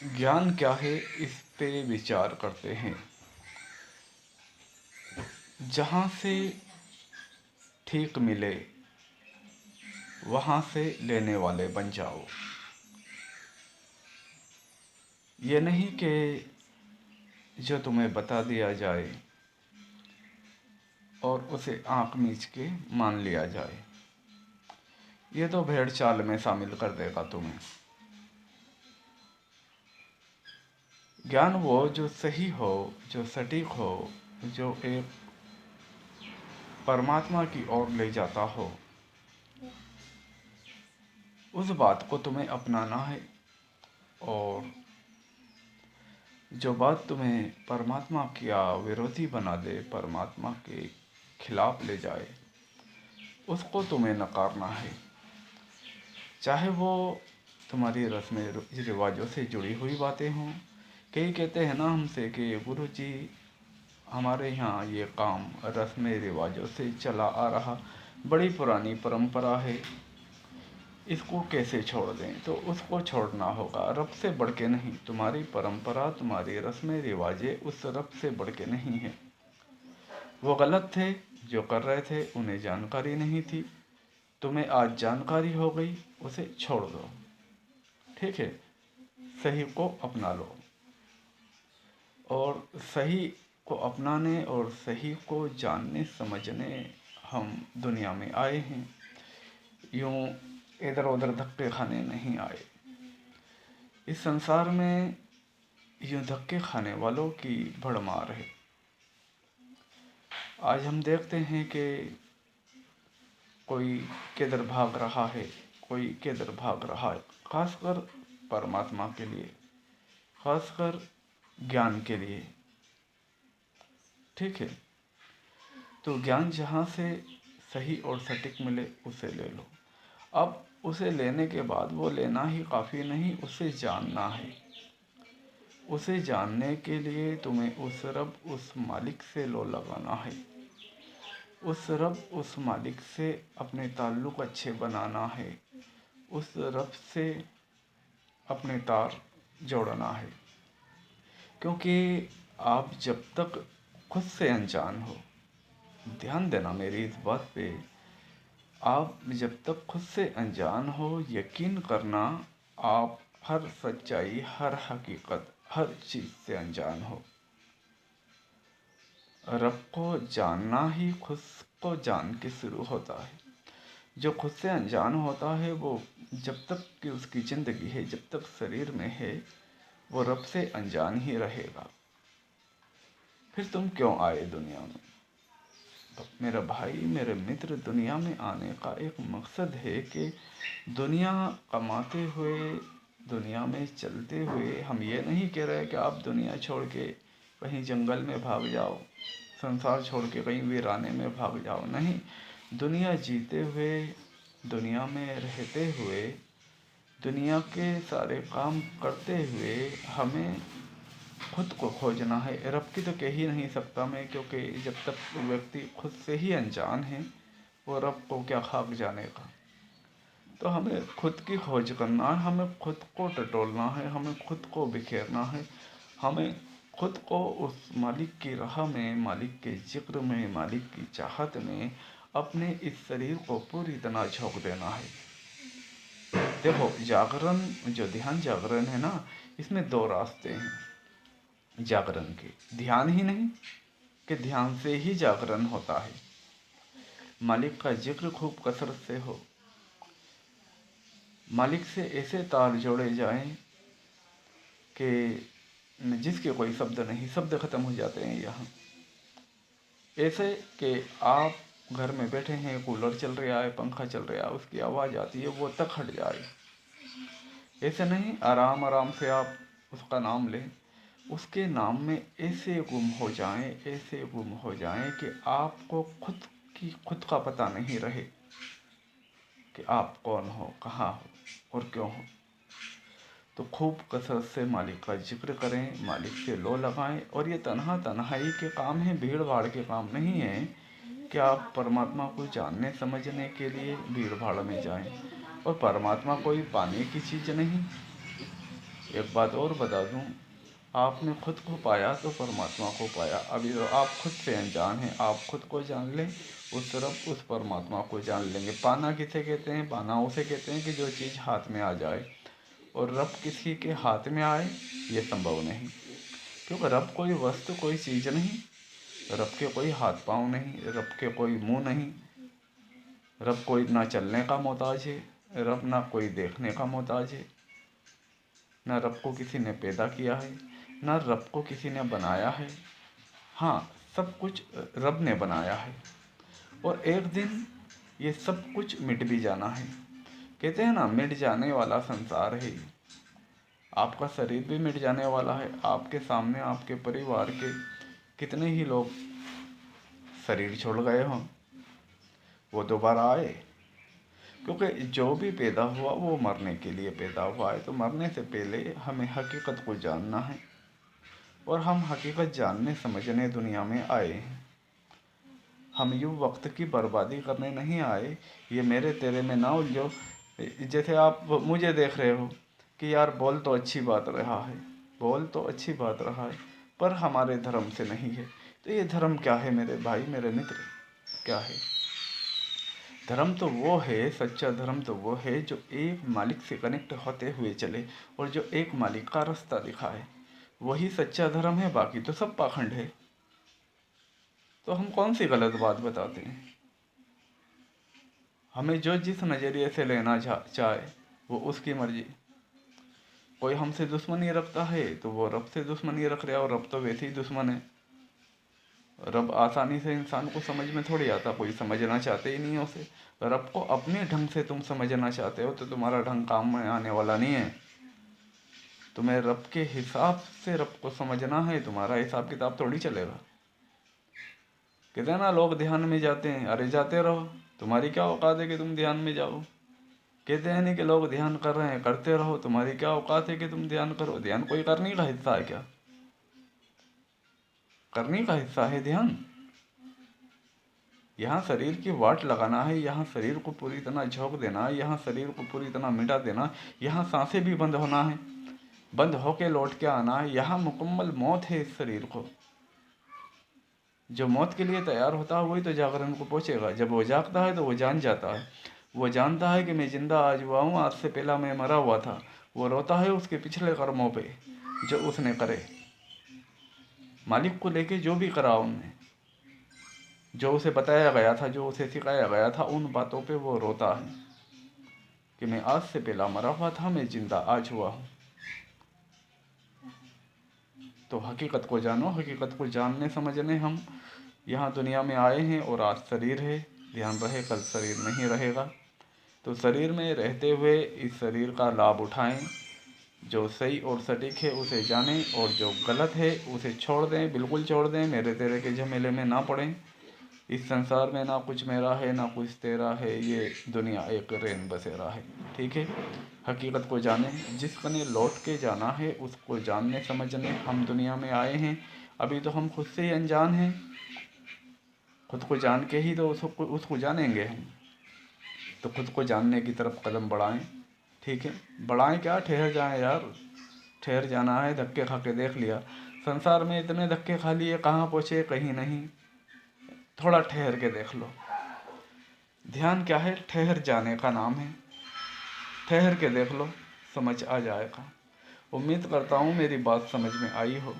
ज्ञान क्या है, इस पे विचार करते हैं। जहाँ से ठीक मिले वहाँ से लेने वाले बन जाओ। ये नहीं कि जो तुम्हें बता दिया जाए और उसे आंख मीच के मान लिया जाए। ये तो भेड़ चाल में शामिल कर देगा तुम्हें। ज्ञान वो जो सही हो, जो सटीक हो, जो एक परमात्मा की ओर ले जाता हो, उस बात को तुम्हें अपनाना है। और जो बात तुम्हें परमात्मा का विरोधी बना दे, परमात्मा के खिलाफ ले जाए, उसको तुम्हें नकारना है। चाहे वो तुम्हारी रस्म रिवाजों से जुड़ी हुई बातें हों। कई कहते हैं ना हमसे कि गुरु जी, हमारे यहाँ ये काम रस्म रिवाजों से चला आ रहा, बड़ी पुरानी परंपरा है, इसको कैसे छोड़ दें। तो उसको छोड़ना होगा, रब से बढ़ के नहीं। तुम्हारी परंपरा, तुम्हारी रस्म रिवाजें उस रब से बढ़ के नहीं है। वो गलत थे, जो कर रहे थे उन्हें जानकारी नहीं थी। तुम्हें आज जानकारी हो गई, उसे छोड़ दो। ठीक है, सही को अपना लो। और सही को अपनाने और सही को जानने समझने हम दुनिया में आए हैं। यूं इधर उधर धक्के खाने नहीं आए। इस संसार में यूं धक्के खाने वालों की भड़मार है। आज हम देखते हैं कि कोई किधर भाग रहा है, कोई किधर भाग रहा है, खासकर परमात्मा के लिए, खासकर ज्ञान के लिए। ठीक है, तो ज्ञान जहाँ से सही और सटीक मिले उसे ले लो। अब उसे लेने के बाद वो लेना ही काफ़ी नहीं, उसे जानना है। उसे जानने के लिए तुम्हें उस रब, उस मालिक से लो लगाना है। उस रब, उस मालिक से अपने ताल्लुक़ अच्छे बनाना है। उस रब से अपने तार जोड़ना है। क्योंकि आप जब तक खुद से अनजान हो, ध्यान देना मेरी इस बात पे, आप जब तक खुद से अनजान हो, यकीन करना आप हर सच्चाई, हर हकीकत, हर चीज़ से अनजान हो। रब को जानना ही खुद को जान के शुरू होता है। जो खुद से अनजान होता है वो जब तक कि उसकी ज़िंदगी है, जब तक शरीर में है, वो रब से अनजान ही रहेगा। फिर तुम क्यों आए दुनिया में? मेरा भाई, मेरे मित्र, दुनिया में आने का एक मकसद है कि दुनिया कमाते हुए, दुनिया में चलते हुए, हम ये नहीं कह रहे कि आप दुनिया छोड़ के कहीं जंगल में भाग जाओ, संसार छोड़ के कहीं वीराने में भाग जाओ। नहीं, दुनिया जीते हुए, दुनिया में रहते हुए, दुनिया के सारे काम करते हुए हमें खुद को खोजना है। रब की तो कह ही नहीं सकता मैं, क्योंकि जब तक व्यक्ति खुद से ही अनजान है, वो रब को क्या खाक जानेगा। तो हमें खुद की खोज करना है, हमें खुद को टटोलना है, हमें खुद को बिखेरना है, हमें खुद को उस मालिक की राह में, मालिक के जिक्र में, मालिक की चाहत में अपने इस शरीर को पूरी तरह झोंक देना है। देखो, जागरण, जो ध्यान जागरण है ना, इसमें दो रास्ते हैं जागरण के। ध्यान ही नहीं कि ध्यान से ही जागरण होता है। मालिक का जिक्र खूब कसरत से हो, मालिक से ऐसे तार जोड़े जाएं कि जिसके कोई शब्द नहीं, शब्द खत्म हो जाते हैं यहाँ। ऐसे कि आप घर में बैठे हैं, कूलर चल रहा है, पंखा चल रहा है, उसकी आवाज़ आती है, वो तक हट जाए। ऐसे नहीं, आराम आराम से आप उसका नाम लें, उसके नाम में ऐसे गुम हो जाएं, ऐसे गुम हो जाएं कि आपको खुद का पता नहीं रहे कि आप कौन हो, कहाँ हो और क्यों हो। तो खूब कसरत से मालिक का जिक्र करें, मालिक से लो लगाएं। और ये तन्हाई के काम है, भीड़ भाड़ के काम नहीं है कि आप परमात्मा को जानने समझने के लिए भीड़ भाड़ में जाएं। और परमात्मा कोई पाने की चीज़ नहीं, एक बात और बता दूं, आपने खुद को पाया तो परमात्मा को पाया। अभी तो आप खुद से अनजान हैं, आप खुद को जान लें, उस तरफ उस परमात्मा को जान लेंगे। पाना किसे कहते हैं? पाना उसे कहते हैं कि जो चीज़ हाथ में आ जाए, और रब किसी के हाथ में आए ये संभव नहीं, क्योंकि रब कोई वस्तु, कोई चीज़ नहीं, रब के कोई हाथ पाँव नहीं, रब के कोई मुंह नहीं, रब कोई ना चलने का मोहताज है, रब ना कोई देखने का मोहताज है, ना रब को किसी ने पैदा किया है, ना रब को किसी ने बनाया है। हाँ, सब कुछ रब ने बनाया है, और एक दिन ये सब कुछ मिट भी जाना है। कहते हैं ना, मिट जाने वाला संसार है। आपका शरीर भी मिट जाने वाला है। आपके सामने आपके परिवार के कितने ही लोग शरीर छोड़ गए हों, वो दोबारा आए, क्योंकि जो भी पैदा हुआ वो मरने के लिए पैदा हुआ है। तो मरने से पहले हमें हकीकत को जानना है, और हम हकीकत जानने समझने दुनिया में आए हैं। हम यूँ वक्त की बर्बादी करने नहीं आए। ये मेरे तेरे में ना उलझो। जैसे आप मुझे देख रहे हो कि यार बोल तो अच्छी बात रहा है, बोल तो अच्छी बात रहा है, पर हमारे धर्म से नहीं है। तो ये धर्म क्या है मेरे भाई, मेरे मित्र? क्या है धर्म? तो वो है, सच्चा धर्म तो वो है जो एक मालिक से कनेक्ट होते हुए चले, और जो एक मालिक का रास्ता दिखाए, वही सच्चा धर्म है। बाकी तो सब पाखंड है। तो हम कौन सी गलत बात बताते हैं? हमें जो जिस नज़रिए से लेना चाहे वो उसकी मर्जी। कोई हमसे दुश्मनी रखता है तो वो रब से दुश्मनी रख रहा है, और रब तो वैसे ही दुश्मन है। रब आसानी से इंसान को समझ में थोड़ी आता, कोई समझना चाहते ही नहीं है उसे। रब को अपने ढंग से तुम समझना चाहते हो तो तुम्हारा ढंग काम में आने वाला नहीं है। तुम्हें रब के हिसाब से रब को समझना है, तुम्हारा हिसाब किताब थोड़ी चलेगा। कहते हैं ना, लोग ध्यान में जाते हैं, अरे जाते रहो, तुम्हारी क्या औकात है कि तुम ध्यान में जाओ। कहते हैं नहीं कि लोग ध्यान कर रहे हैं, करते रहो, तुम्हारी क्या औकात है कि तुम ध्यान करो। ध्यान कोई करने का हिस्सा है क्या? करने का हिस्सा है ध्यान? यहाँ शरीर की वाट लगाना है, यहाँ शरीर को पूरी तरह झोंक देना है, यहाँ शरीर को पूरी तरह मिटा देना, यहाँ सांसें भी बंद होना है, बंद होके लौट के आना है। यहाँ मुकम्मल मौत है इस शरीर को। जो मौत के लिए तैयार होता है वही तो जागरण को पहुँचेगा। जब वो जागता है तो वो जान जाता है, वो जानता है कि मैं जिंदा आज हुआ हूँ, आज से पहला मैं मरा हुआ था। वो रोता है उसके पिछले कर्मों पे जो उसने करे, मालिक को लेके जो भी करा उनने, जो उसे बताया गया था, जो उसे सिखाया गया था, उन बातों पे वो रोता है कि मैं आज से पहला मरा हुआ था, मैं जिंदा आज हुआ हूँ। तो हकीकत को जानो, हकीकत को जानने समझने हम यहाँ दुनिया में आए हैं। और आज शरीर है, ध्यान रहे, कल शरीर नहीं रहेगा। तो शरीर में रहते हुए इस शरीर का लाभ उठाएं। जो सही और सटीक है उसे जानें, और जो गलत है उसे छोड़ दें, बिल्कुल छोड़ दें। मेरे तेरे के झमेले में ना पड़ें। इस संसार में ना कुछ मेरा है ना कुछ तेरा है, ये दुनिया एक रेन बसेरा है। ठीक है, हकीकत को जाने, जिसने लौट के जाना है उसको जानने समझने हम दुनिया में आए हैं। अभी तो हम खुद से ही अनजान हैं, खुद को जान के ही तो उसको जानेंगे हम। तो खुद को जानने की तरफ कदम बढ़ाएं। ठीक है, बढ़ाएं क्या, ठहर जाएं यार, ठहर जाना है। धक्के खा के देख लिया, संसार में इतने धक्के खा लिए, कहाँ पहुँचे? कहीं नहीं। थोड़ा ठहर के देख लो। ध्यान क्या है? ठहर जाने का नाम है। ठहर के देख लो, समझ आ जाएगा। उम्मीद करता हूँ मेरी बात समझ में आई हो।